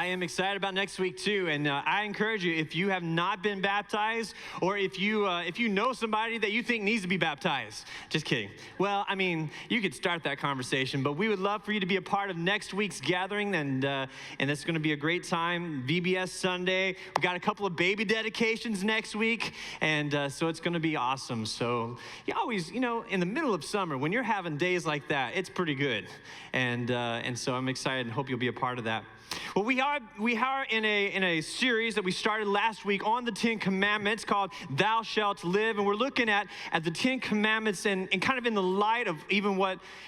am excited about next week too, and I encourage you, if you have not been baptized, or if you know somebody that you think needs to be baptized, just kidding. Well, I mean, you could start that conversation, but we would love for you to be a part of next week's gathering, and it's going to be a great time. VBS Sunday, we got a couple of baby dedications next week, and so it's going to be awesome. So you always, in the middle of summer, when you're having days like that, it's pretty good, and so I'm excited and hope you'll be a part of that. Well, we are in a series that we started last week on the Ten Commandments called Thou Shalt Live, and we're looking at the Ten Commandments and kind of in the light of even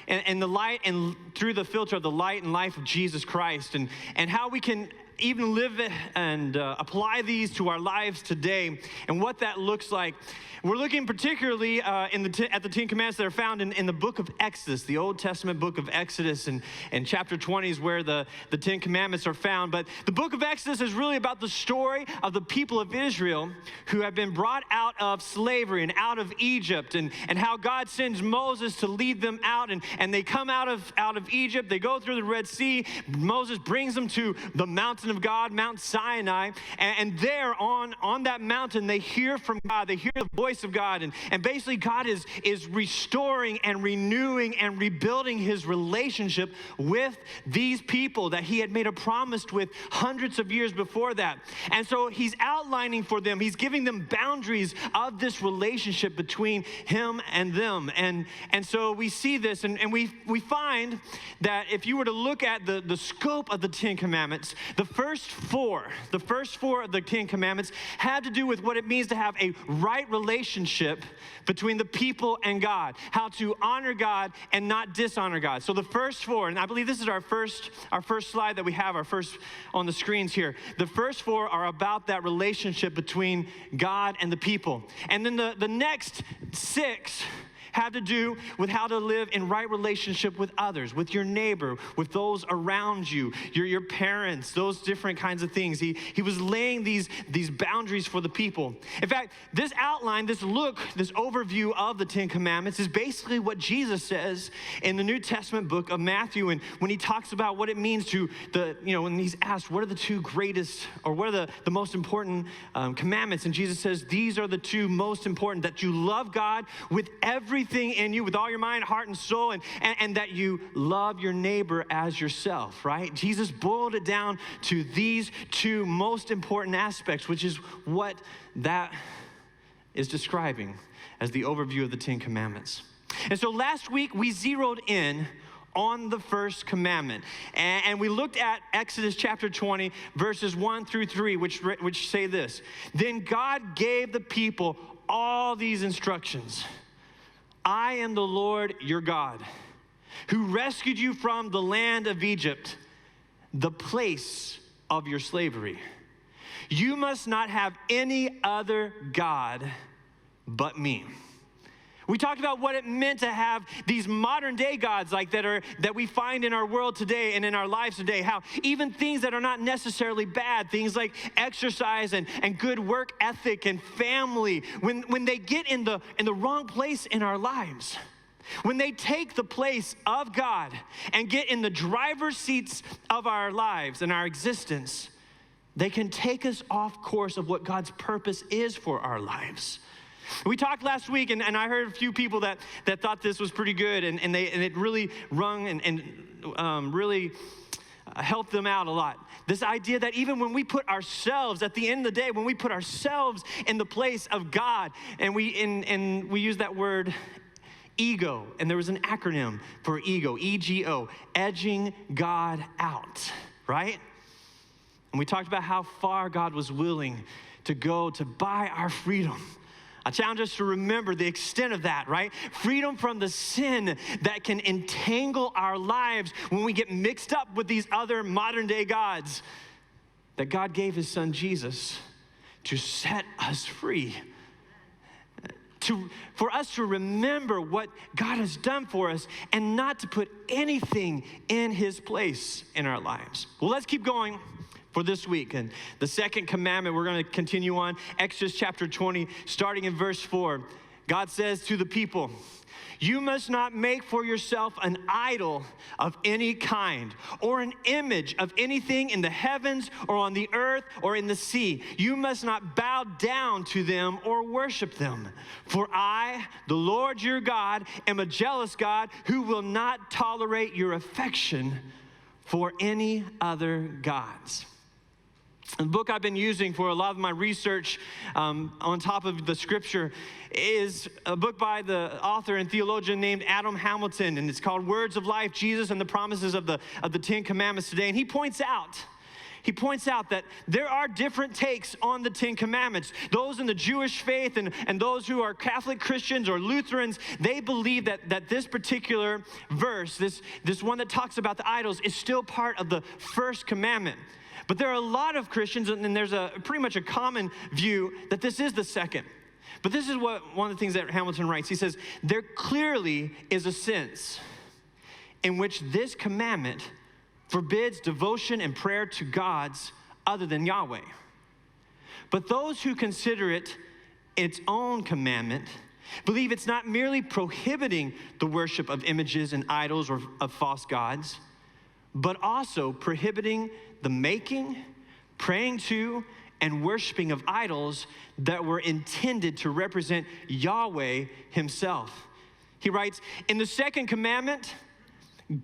and the light and through the filter of the light and life of Jesus Christ, and how we can even live and apply these to our lives today and what that looks like. We're looking particularly at the Ten Commandments that are found in the book of Exodus, the Old Testament book of Exodus, and chapter 20 is where the Ten Commandments are found. But the book of Exodus is really about the story of the people of Israel who have been brought out of slavery and out of Egypt, and how God sends Moses to lead them out, and they come out of Egypt, they go through the Red Sea. Moses brings them to the mountain of God, Mount Sinai, and there on that mountain they hear from God, they hear the voice of God, and basically God is restoring and renewing and rebuilding his relationship with these people that he had made a promise with hundreds of years before that. And so he's outlining for them, he's giving them boundaries of this relationship between him and them. And so we see this, and we find that if you were to look at the scope of the Ten Commandments, the first four of the Ten Commandments had to do with what it means to have a right relationship between the people and God, how to honor God and not dishonor God. So the first four, and I believe this is our first slide that we have, our first on the screens here. The first four are about that relationship between God and the people. And then the next six have to do with how to live in right relationship with others, with your neighbor, with those around you, your parents, those different kinds of things. He was laying these boundaries for the people. In fact, this outline, this overview of the Ten Commandments is basically what Jesus says in the New Testament book of Matthew, and when he talks about what it means to when he's asked, what are the two greatest, or what are the most important commandments? And Jesus says, these are the two most important, that you love God with everything in you, with all your mind, heart, and soul, and that you love your neighbor as yourself, right? Jesus boiled it down to these two most important aspects, which is what that is describing as the overview of the Ten Commandments. And so last week, we zeroed in on the first commandment, and we looked at Exodus chapter 20, verses 1 through 3, which say this: Then God gave the people all these instructions. I am the Lord your God, who rescued you from the land of Egypt, the place of your slavery. You must not have any other God but me. We talked about what it meant to have these modern day gods like that we find in our world today and in our lives today. How even things that are not necessarily bad, things like exercise and good work ethic and family, when they get in the wrong place in our lives, when they take the place of God and get in the driver's seats of our lives and our existence, they can take us off course of what God's purpose is for our lives. We talked last week, and I heard a few people that thought this was pretty good, and it really rung and really helped them out a lot. This idea that even when we put ourselves, at the end of the day, when we put ourselves in the place of God, and we use that word ego, and there was an acronym for ego, E-G-O, edging God out, right? And we talked about how far God was willing to go to buy our freedom. I challenge us to remember the extent of that, right? Freedom from the sin that can entangle our lives when we get mixed up with these other modern day gods. That God gave his son Jesus to set us free. For us to remember what God has done for us and not to put anything in his place in our lives. Well, let's keep going for this week. And the second commandment, we're going to continue on, Exodus chapter 20, starting in verse 4. God says to the people, "You must not make for yourself an idol of any kind or an image of anything in the heavens or on the earth or in the sea. You must not bow down to them or worship them. For I, the Lord your God, am a jealous God who will not tolerate your affection for any other gods." The book I've been using for a lot of my research on top of the scripture is a book by the author and theologian named Adam Hamilton, and it's called Words of Life, Jesus and the Promises of the Ten Commandments Today. And he points out that there are different takes on the Ten Commandments. Those in the Jewish faith and those who are Catholic Christians or Lutherans, they believe that this particular verse, this one that talks about the idols, is still part of the first commandment. But there are a lot of Christians, and there's pretty much a common view that this is the second. But this is one of the things that Hamilton writes. He says, there clearly is a sense in which this commandment forbids devotion and prayer to gods other than Yahweh. But those who consider it its own commandment believe it's not merely prohibiting the worship of images and idols or of false gods, but also prohibiting the making, praying to, and worshiping of idols that were intended to represent Yahweh himself. He writes, in the second commandment,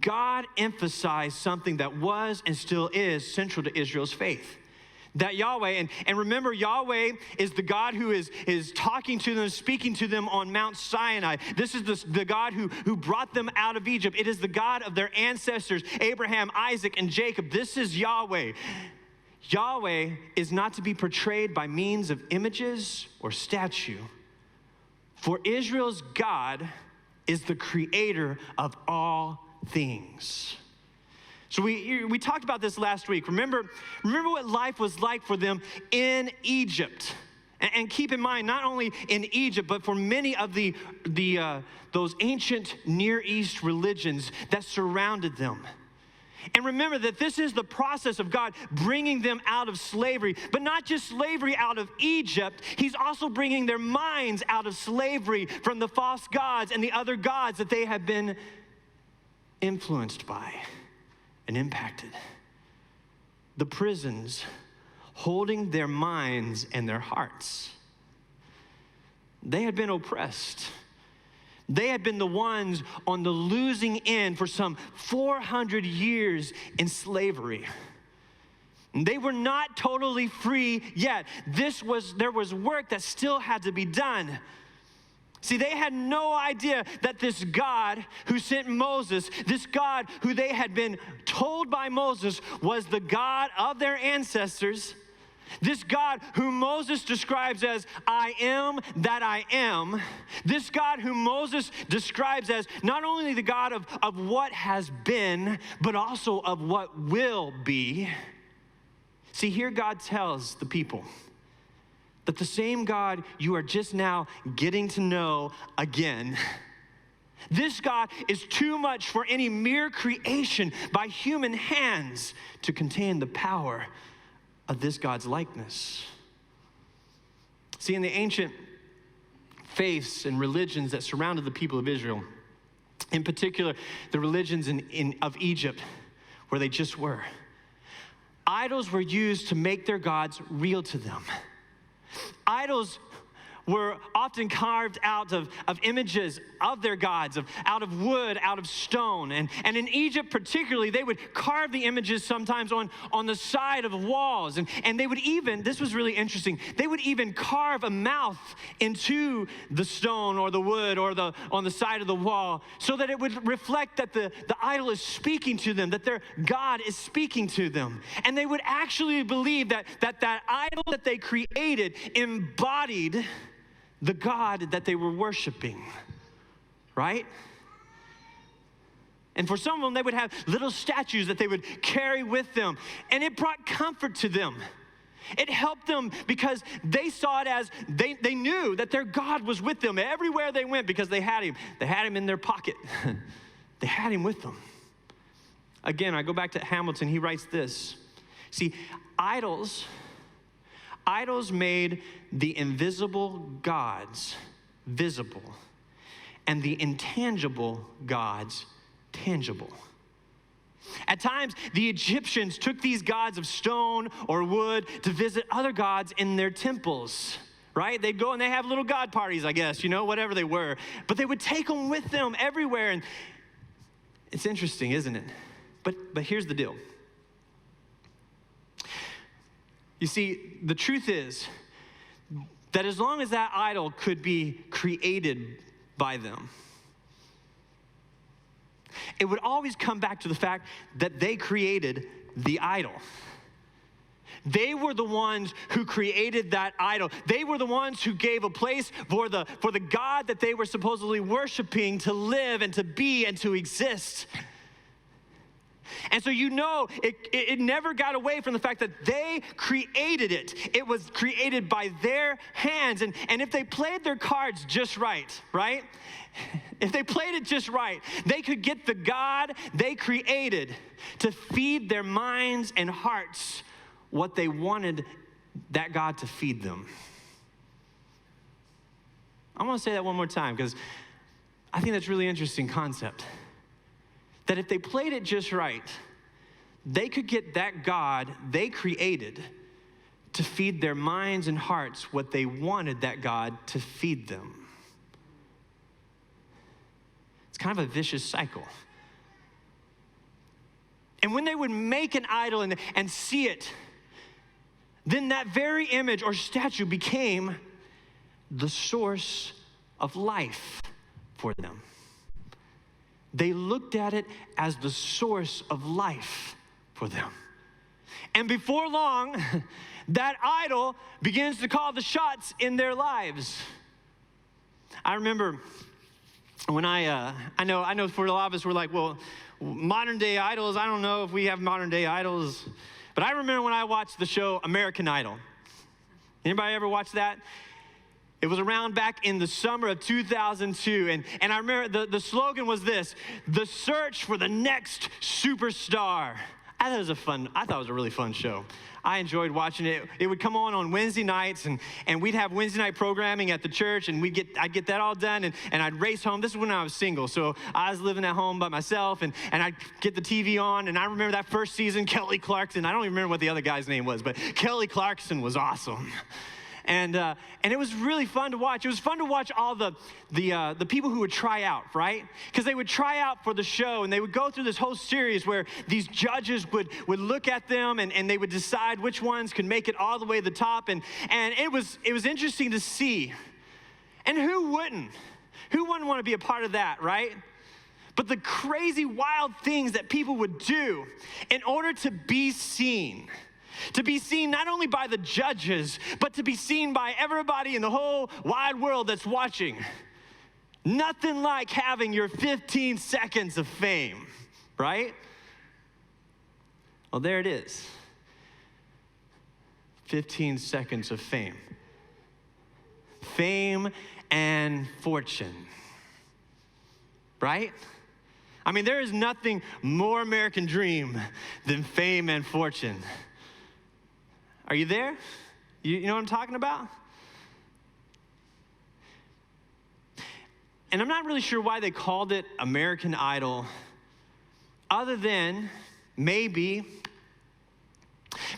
God emphasized something that was and still is central to Israel's faith. That Yahweh, and remember, Yahweh is the God who is talking to them, speaking to them on Mount Sinai. This is the God who brought them out of Egypt. It is the God of their ancestors, Abraham, Isaac, and Jacob. This is Yahweh. Yahweh is not to be portrayed by means of images or statue. For Israel's God is the creator of all things. So we talked about this last week. Remember what life was like for them in Egypt. And keep in mind, not only in Egypt, but for many of those ancient Near East religions that surrounded them. And remember that this is the process of God bringing them out of slavery, but not just slavery out of Egypt. He's also bringing their minds out of slavery from the false gods and the other gods that they have been influenced by and impacted. The prisons holding their minds and their hearts. They had been oppressed. They had been the ones on the losing end for some 400 years in slavery. And they were not totally free yet. There was work that still had to be done. See, they had no idea that this God who sent Moses, this God who they had been told by Moses was the God of their ancestors, this God whom Moses describes as I am that I am, this God whom Moses describes as not only the God of what has been, but also of what will be. See, here God tells the people that the same God you are just now getting to know again, this God is too much for any mere creation by human hands to contain the power of this God's likeness. See, in the ancient faiths and religions that surrounded the people of Israel, in particular, the religions of Egypt, where they just were, idols were used to make their gods real to them. Idols were often carved out of images of their gods, out of wood, out of stone. And in Egypt particularly, they would carve the images sometimes on the side of walls. And they would even, this was really interesting, they would even carve a mouth into the stone or the wood or on the side of the wall so that it would reflect that the idol is speaking to them, that their God is speaking to them. And they would actually believe that idol that they created embodied the God that they were worshiping, right? And for some of them, they would have little statues that they would carry with them, and it brought comfort to them. It helped them because they saw it as, they knew that their God was with them everywhere they went because they had him. They had him in their pocket. They had him with them. Again, I go back to Hamilton. He writes this. See, idols made the invisible gods visible, and the intangible gods tangible. At times, the Egyptians took these gods of stone or wood to visit other gods in their temples, right? They'd go and they have little god parties, I guess, whatever they were. But they would take them with them everywhere. And it's interesting, isn't it? But here's the deal. You see, the truth is that as long as that idol could be created by them, it would always come back to the fact that they created the idol. They were the ones who created that idol. They were the ones who gave a place for the God that they were supposedly worshiping to live and to be and to exist. And so it never got away from the fact that they created it. It was created by their hands. And if they played their cards just right? If they played it just right, they could get the God they created to feed their minds and hearts what they wanted that God to feed them. I want to say that one more time because I think that's a really interesting concept. That if they played it just right, they could get that God they created to feed their minds and hearts what they wanted that God to feed them. It's kind of a vicious cycle. And when they would make an idol and see it, then that very image or statue became the source of life for them. They looked at it as the source of life for them. And before long, that idol begins to call the shots in their lives. I remember when I know for a lot of us, we're like, well, modern day idols, I don't know if we have modern day idols. But I remember when I watched the show American Idol. Anybody ever watch that? It was around back in the summer of 2002. And I remember the slogan was this: the search for the next superstar. I thought it was a really fun show. I enjoyed watching it. It would come on Wednesday nights, and we'd have Wednesday night programming at the church, and I'd get that all done, and I'd race home. This is when I was single, so I was living at home by myself, and I'd get the TV on, and I remember that first season, Kelly Clarkson. I don't even remember what the other guy's name was, but Kelly Clarkson was awesome. And it was really fun to watch. It was fun to watch all the people who would try out, right? Because they would try out for the show, and they would go through this whole series where these judges would look at them, and they would decide which ones could make it all the way to the top. And it was interesting to see. And who wouldn't? Who wouldn't want to be a part of that, right? But the crazy, wild things that people would do in order to be seen not only by the judges, but to be seen by everybody in the whole wide world that's watching. Nothing like having your 15 seconds of fame, right? Well, there it is. 15 seconds of fame. Fame and fortune, right? I mean, there is nothing more American dream than fame and fortune. Are you there? You know what I'm talking about? And I'm not really sure why they called it American Idol, other than maybe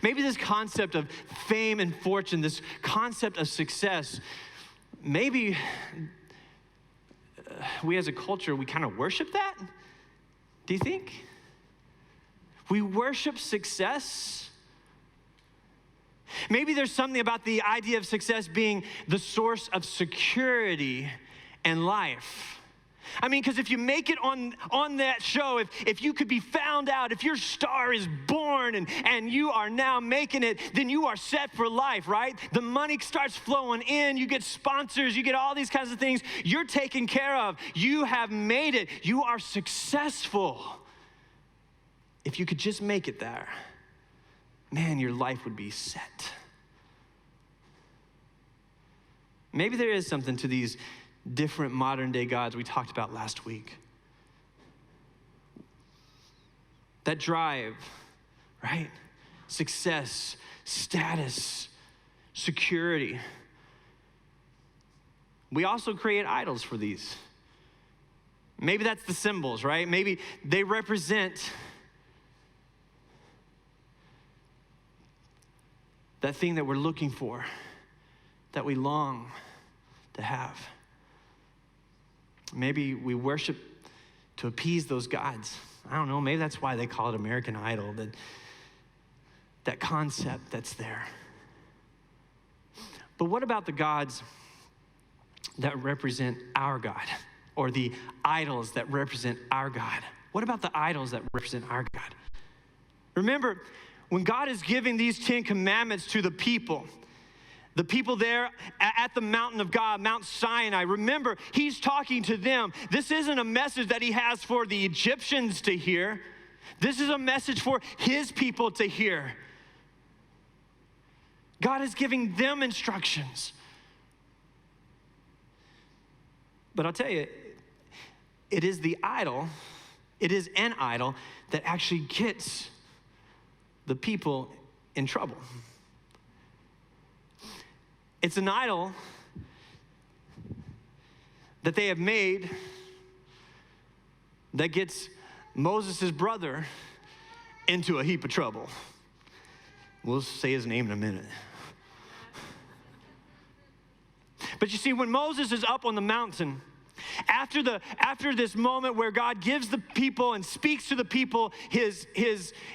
this concept of fame and fortune, this concept of success, maybe we as a culture, we kind of worship that? Do you think? We worship success? Maybe there's something about the idea of success being the source of security and life. I mean, because if you make it on that show, if you could be found out, if your star is born and you are now making it, then you are set for life, right? The money starts flowing in, you get sponsors, you get all these kinds of things. You're taken care of. You have made it. You are successful. If you could just make it there, man, your life would be set. Maybe there is something to these different modern day gods we talked about last week. That drive, right? Success, status, security. we also create idols for these. Maybe that's the symbols, right? Maybe they represent that thing that we're looking for, that we long to have. Maybe we worship to appease those gods. I don't know, maybe that's why they call it American Idol, that concept that's there. But what about the gods that represent our God, or the idols that represent our God? What about the idols that represent our God? Remember, when God is giving these 10 commandments to the people there at the mountain of God, Mount Sinai, remember, he's talking to them. This isn't a message that he has for the Egyptians to hear. This is a message for his people to hear. God is giving them instructions. But I'll tell you, it is an idol that actually gets the people in trouble. It's an idol that they have made that gets Moses' brother into a heap of trouble. We'll say his name in a minute. But you see, when Moses is up on the mountain, after this moment where God gives the people and speaks to the people his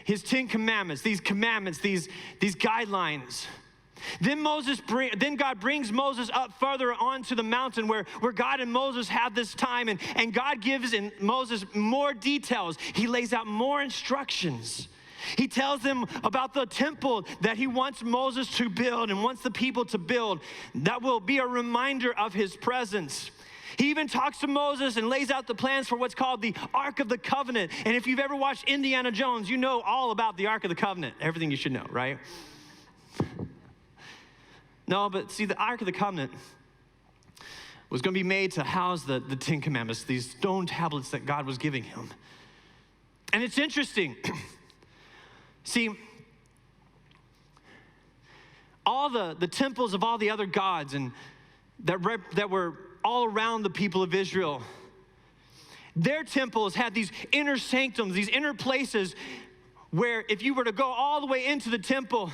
10 commandments, these guidelines, then God brings Moses up further onto the mountain where God and Moses have this time, and God gives in Moses more details. He lays out more instructions. He tells them about the temple that he wants Moses to build and wants the people to build that will be a reminder of his presence. He even talks to Moses and lays out the plans for what's called the Ark of the Covenant. And if you've ever watched Indiana Jones, you know all about the Ark of the Covenant, everything you should know, right? No, but see, the Ark of the Covenant was going to be made to house the 10 commandments, these stone tablets that God was giving him. And it's interesting. See, all the temples of all the other gods and that were all around the people of Israel, their temples had these inner sanctums, these inner places where if you were to go all the way into the temple,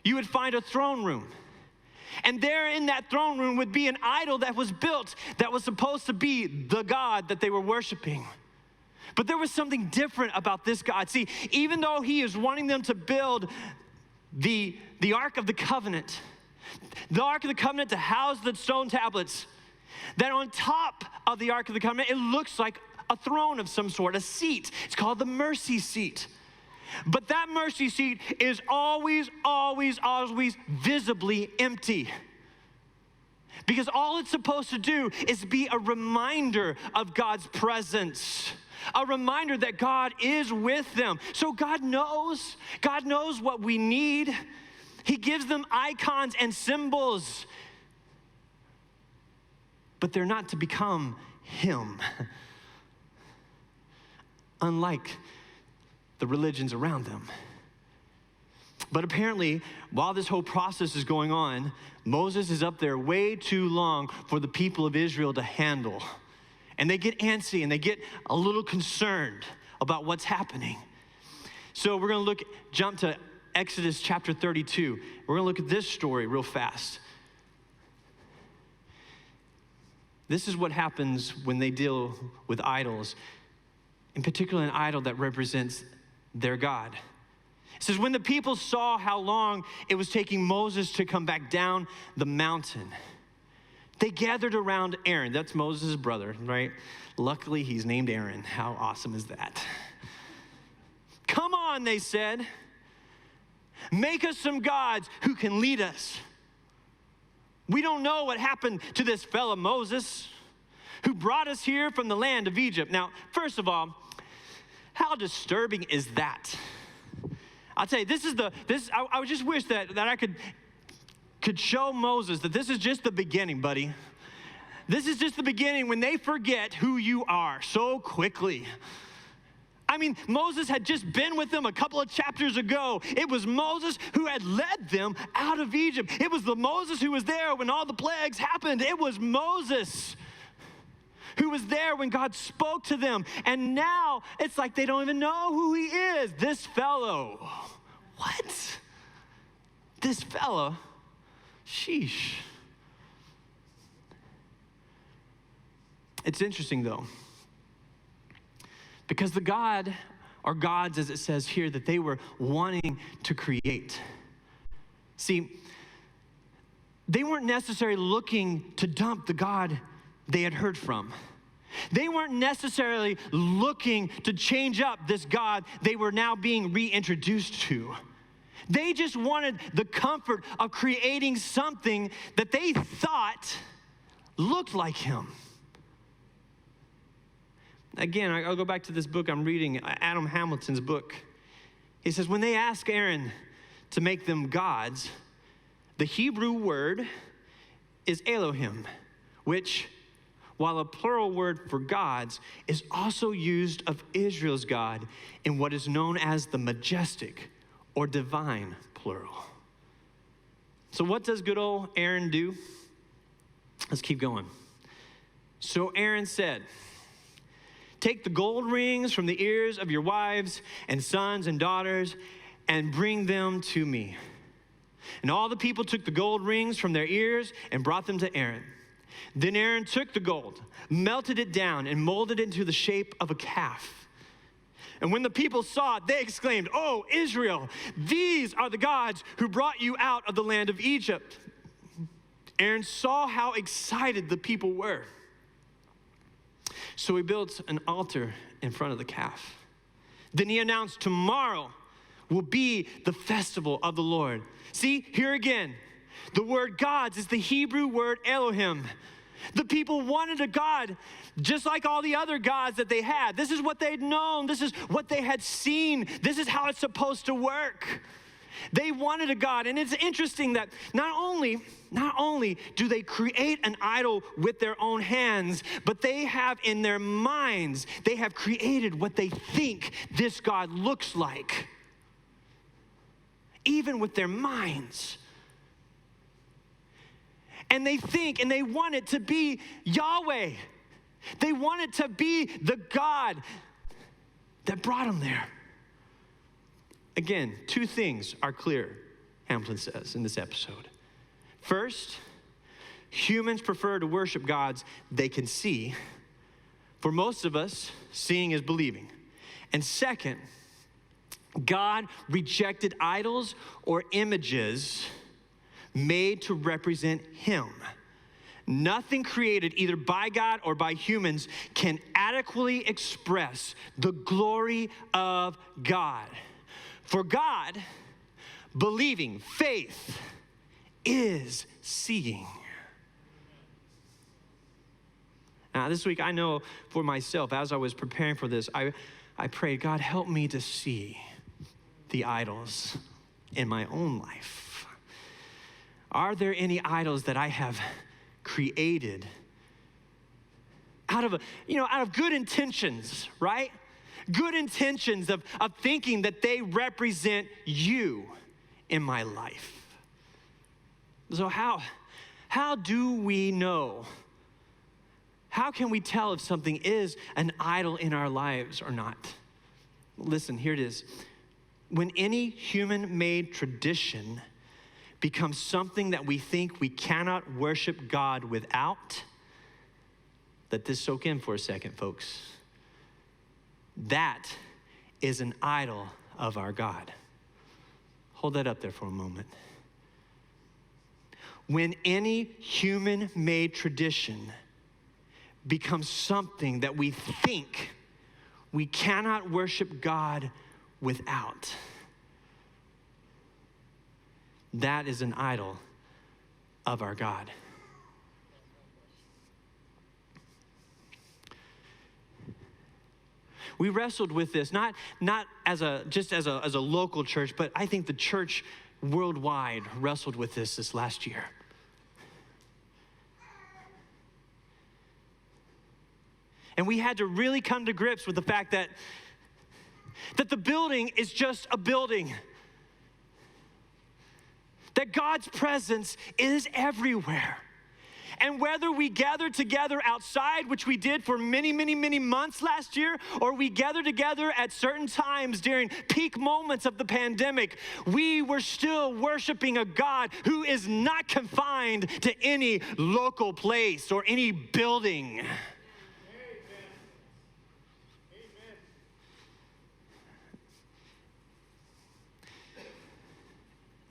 you would find a throne room. And there in that throne room would be an idol that was built that was supposed to be the God that they were worshiping. But there was something different about this God. See, even though he is wanting them to build the Ark of the Covenant to house the stone tablets, that on top of the Ark of the Covenant, it looks like a throne of some sort, a seat. It's called the mercy seat. But that mercy seat is always, always, always visibly empty. Because all it's supposed to do is be a reminder of God's presence. A reminder that God is with them. So God knows what we need. He gives them icons and symbols. But they're not to become him. Unlike the religions around them. But apparently, while this whole process is going on, Moses is up there way too long for the people of Israel to handle. And they get antsy and they get a little concerned about what's happening. So we're going to jump to Exodus chapter 32. We're going to look at this story real fast. This is what happens when they deal with idols, in particular an idol that represents their God. It says, when the people saw how long it was taking Moses to come back down the mountain, they gathered around Aaron. That's Moses' brother, right? Luckily, he's named Aaron. How awesome is that? Come on, they said. Make us some gods who can lead us. We don't know what happened to this fellow Moses who brought us here from the land of Egypt. Now, first of all, how disturbing is that? I'll tell you, I would just wish that I could show Moses that this is just the beginning, buddy. This is just the beginning when they forget who you are so quickly. I mean, Moses had just been with them a couple of chapters ago. It was Moses who had led them out of Egypt. It was the Moses who was there when all the plagues happened. It was Moses who was there when God spoke to them. And now it's like they don't even know who he is. This fellow. What? This fellow? Sheesh. It's interesting though, because the God, or gods as it says here, that they were wanting to create. See, they weren't necessarily looking to dump the God they had heard from. They weren't necessarily looking to change up this God they were now being reintroduced to. They just wanted the comfort of creating something that they thought looked like him. Again, I'll go back to this book I'm reading, Adam Hamilton's book. He says, when they ask Aaron to make them gods, the Hebrew word is Elohim, which, while a plural word for gods, is also used of Israel's God in what is known as the majestic or divine plural. So what does good old Aaron do? Let's keep going. So Aaron said, take the gold rings from the ears of your wives and sons and daughters and bring them to me. And all the people took the gold rings from their ears and brought them to Aaron. Then Aaron took the gold, melted it down, and molded it into the shape of a calf. And when the people saw it, they exclaimed, "Oh, Israel, these are the gods who brought you out of the land of Egypt." Aaron saw how excited the people were. So he built an altar in front of the calf. Then he announced, tomorrow will be the festival of the Lord. See, here again, the word gods is the Hebrew word Elohim. The people wanted a God just like all the other gods that they had. This is what they'd known. This is what they had seen. This is how it's supposed to work. They wanted a God. And it's interesting that not only do they create an idol with their own hands, but they have in their minds, they have created what they think this God looks like. Even with their minds. And they think and they want it to be Yahweh. They want it to be the God that brought them there. Again, two things are clear, Hamilton says in this episode. First, humans prefer to worship gods they can see. For most of us, seeing is believing. And second, God rejected idols or images made to represent him. Nothing created either by God or by humans can adequately express the glory of God. For God, believing, faith, is seeing. Now, this week, I know for myself, as I was preparing for this, I prayed, God, help me to see the idols in my own life. Are there any idols that I have created out of good intentions, right? Good intentions of thinking that they represent you in my life. So how do we know? How can we tell if something is an idol in our lives or not? Listen, here it is. When any human-made tradition becomes something that we think we cannot worship God without, let this soak in for a second, folks. That is an idol of our God. Hold that up there for a moment. When any human-made tradition becomes something that we think we cannot worship God without, that is an idol of our God. We wrestled with this, not as a local church, but I think the church worldwide wrestled with this last year. And we had to really come to grips with the fact that that the building is just a building, that God's presence is everywhere. And whether we gather together outside, which we did for many, many, many months last year, or we gather together at certain times during peak moments of the pandemic, we were still worshiping a God who is not confined to any local place or any building. Amen.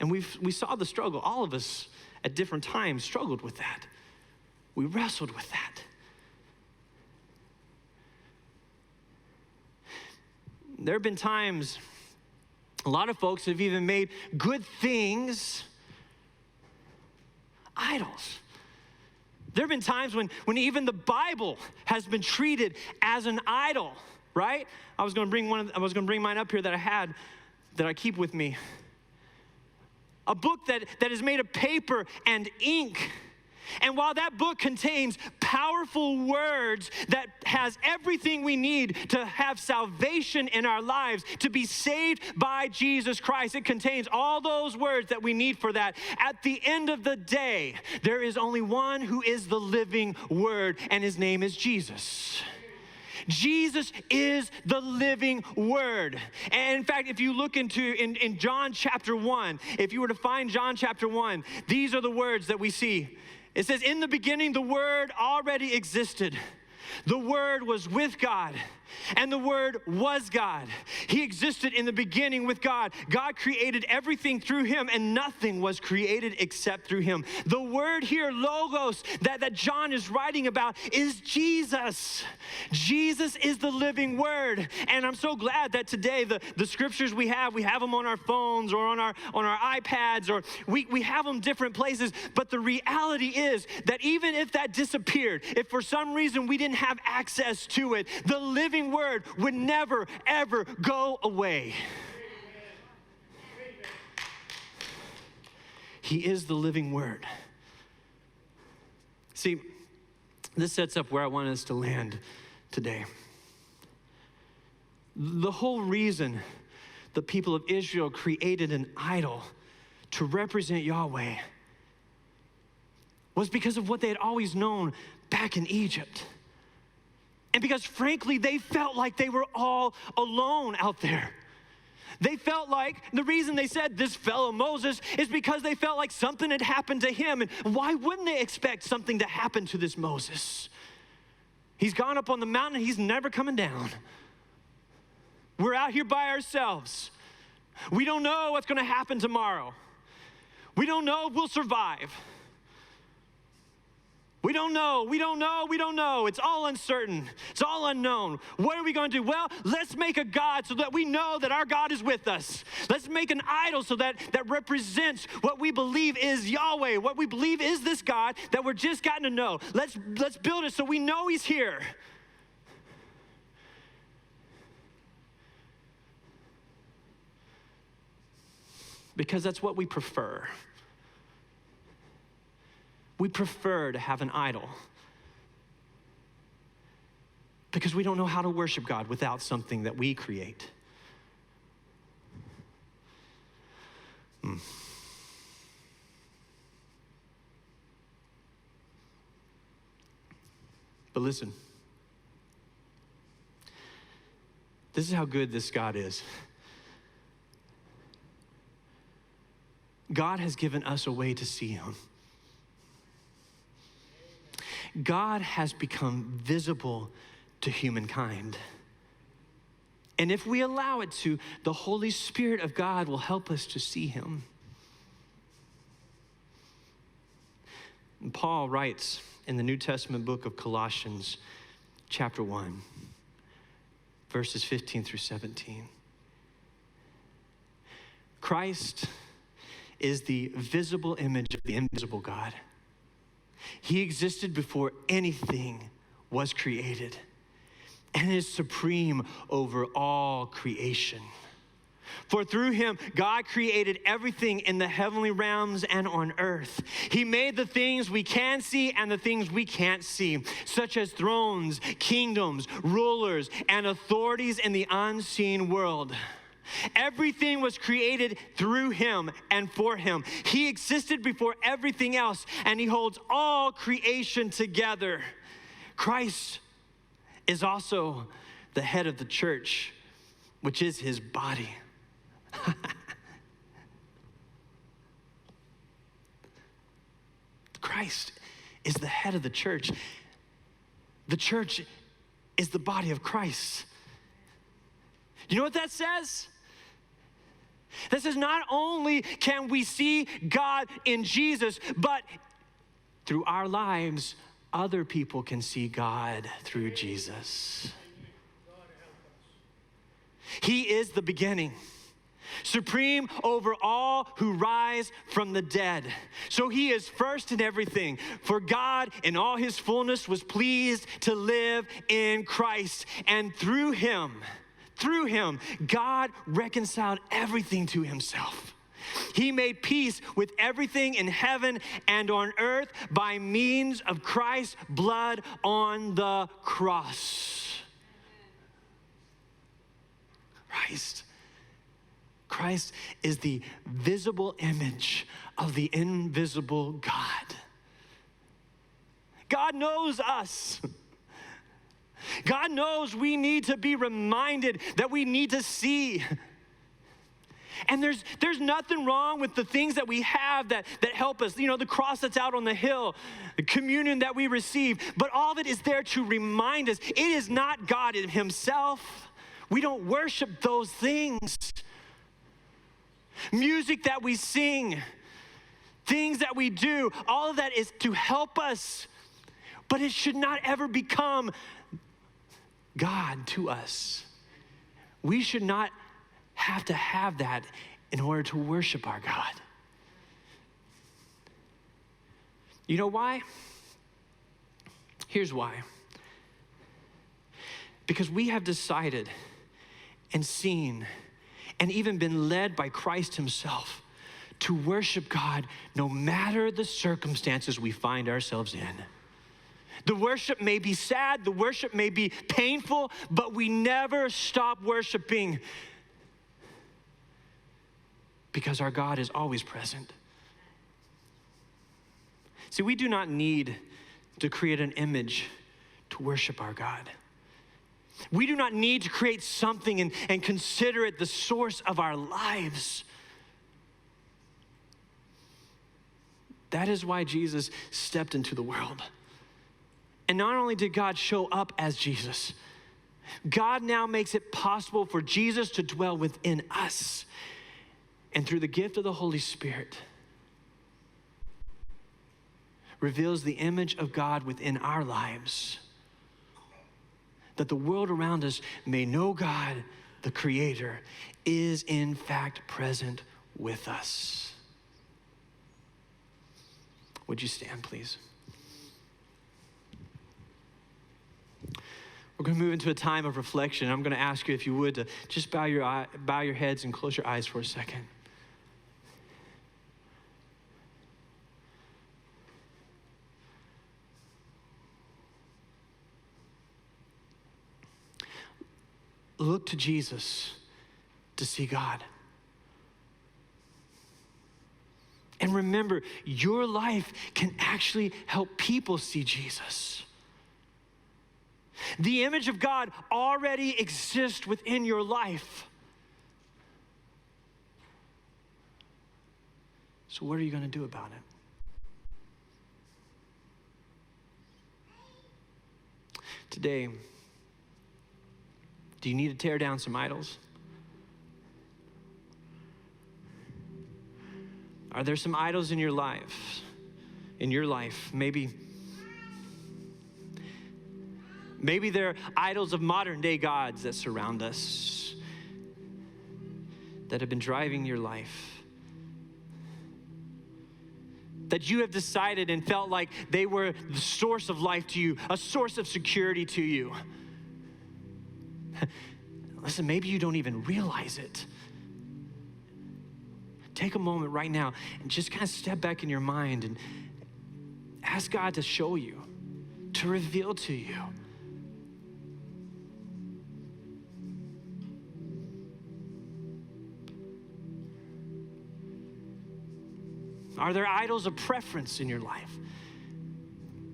Amen. And we saw the struggle. All of us at different times struggled with that. We wrestled with that. There have been times, a lot of folks have even made good things idols. There have been times when even the Bible has been treated as an idol, right? I was going to bring mine up here that I keep with me. A book that is made of paper and ink. And while that book contains powerful words that has everything we need to have salvation in our lives, to be saved by Jesus Christ, it contains all those words that we need for that. At the end of the day, there is only one who is the living word, and his name is Jesus. Jesus is the living word. And in fact, if you look in John chapter 1, if you were to find John chapter 1, these are the words that we see. It says, in the beginning, the Word already existed. The Word was with God, and the Word was God. He existed in the beginning with God. God created everything through him, and nothing was created except through him. The word here, logos, that John is writing about is Jesus. Jesus is the living word. And I'm so glad that today the scriptures we have them on our phones or on our iPads, or we have them different places. But the reality is that even if that disappeared, if for some reason we didn't have access to it, the living word would never, ever go away. Amen. He is the living word. See, this sets up where I want us to land today. The whole reason the people of Israel created an idol to represent Yahweh was because of what they had always known back in Egypt. And because, frankly, they felt like they were all alone out there. They felt like, the reason they said this fellow Moses is because they felt like something had happened to him. And why wouldn't they expect something to happen to this Moses? He's gone up on the mountain, he's never coming down. We're out here by ourselves. We don't know what's going to happen tomorrow. We don't know if we'll survive. We don't know. It's all uncertain. It's all unknown. What are we going to do? Well, let's make a God so that we know that our God is with us. Let's make an idol so that represents what we believe is Yahweh, what we believe is this God that we're just gotten to know. Let's build it so we know he's here. Because that's what we prefer. We prefer to have an idol because we don't know how to worship God without something that we create. But listen, this is how good this God is. God has given us a way to see him. God has become visible to humankind. And if we allow it to, the Holy Spirit of God will help us to see him. And Paul writes in the New Testament book of Colossians, chapter 1, verses 15 through 17. Christ is the visible image of the invisible God. He existed before anything was created and is supreme over all creation. For through him, God created everything in the heavenly realms and on earth. He made the things we can see and the things we can't see, such as thrones, kingdoms, rulers, and authorities in the unseen world. Everything was created through him and for him. He existed before everything else, and he holds all creation together. Christ is also the head of the church, which is his body. Christ is the head of the church. The church is the body of Christ. You know what that says? That says not only can we see God in Jesus, but through our lives, other people can see God through Jesus. He is the beginning, supreme over all who rise from the dead. So he is first in everything. For God in all his fullness was pleased to live in Christ. And through him, God reconciled everything to himself. He made peace with everything in heaven and on earth by means of Christ's blood on the cross. Christ is the visible image of the invisible God. God knows us. God knows we need to be reminded that we need to see. And there's nothing wrong with the things that we have that help us. You know, the cross that's out on the hill, the communion that we receive. But all of it is there to remind us it is not God in himself. We don't worship those things. Music that we sing, things that we do, all of that is to help us. But it should not ever become God to us. We should not have to have that in order to worship our God. You know why? Here's why. Because we have decided and seen and even been led by Christ himself to worship God no matter the circumstances we find ourselves in. The worship may be sad, the worship may be painful, but we never stop worshiping because our God is always present. See, we do not need to create an image to worship our God. We do not need to create something and consider it the source of our lives. That is why Jesus stepped into the world. And not only did God show up as Jesus, God now makes it possible for Jesus to dwell within us. And through the gift of the Holy Spirit, reveals the image of God within our lives, that the world around us may know God, the Creator, is in fact present with us. Would you stand, please? We're going to move into a time of reflection. I'm going to ask you, if you would, to just bow your heads and close your eyes for a second. Look to Jesus to see God. And remember, your life can actually help people see Jesus. The image of God already exists within your life. So what are you going to do about it? Today, do you need to tear down some idols? Are there some idols in your life? Maybe they're idols of modern day gods that surround us, that have been driving your life, that you have decided and felt like they were the source of life to you, a source of security to you. Listen, maybe you don't even realize it, take a moment right now and just kind of step back in your mind and ask God to show you, to reveal to you. Are there idols of preference in your life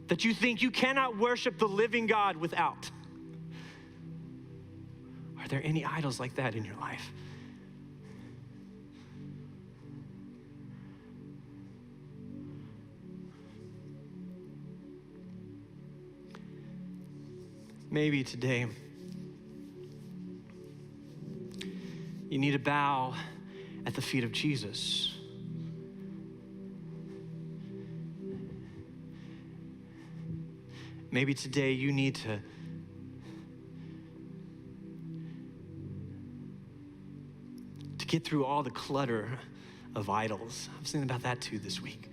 that you think you cannot worship the living God without? Are there any idols like that in your life? Maybe today you need to bow at the feet of Jesus. Maybe today you need to get through all the clutter of idols. I was thinking about that too this week.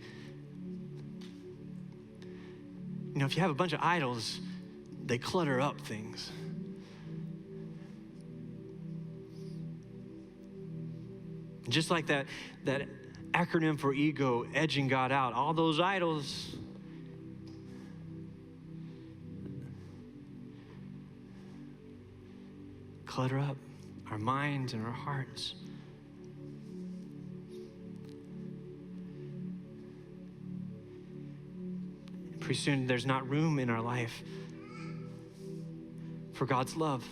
You know, if you have a bunch of idols, they clutter up things. Just like that acronym for ego, edging God out, all those idols clutter up our minds and our hearts. Pretty soon there's not room in our life for God's love,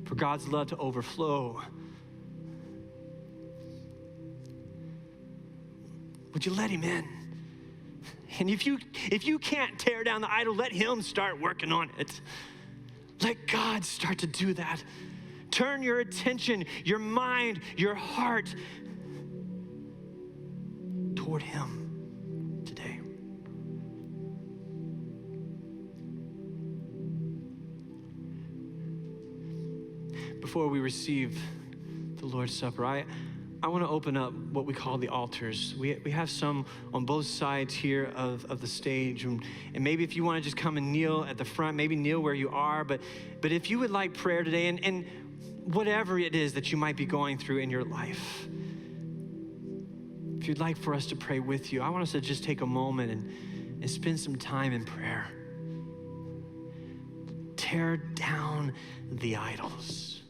for God's love to overflow. Would you let him in? And if you can't tear down the idol, let him start working on it. Let God start to do that. Turn your attention, your mind, your heart toward him today. Before we receive the Lord's Supper, I want to open up what we call the altars. We have some on both sides here of the stage. And maybe if you want to just come and kneel at the front, maybe kneel where you are. But if you would like prayer today, and whatever it is that you might be going through in your life, if you'd like for us to pray with you, I want us to just take a moment and spend some time in prayer. Tear down the idols.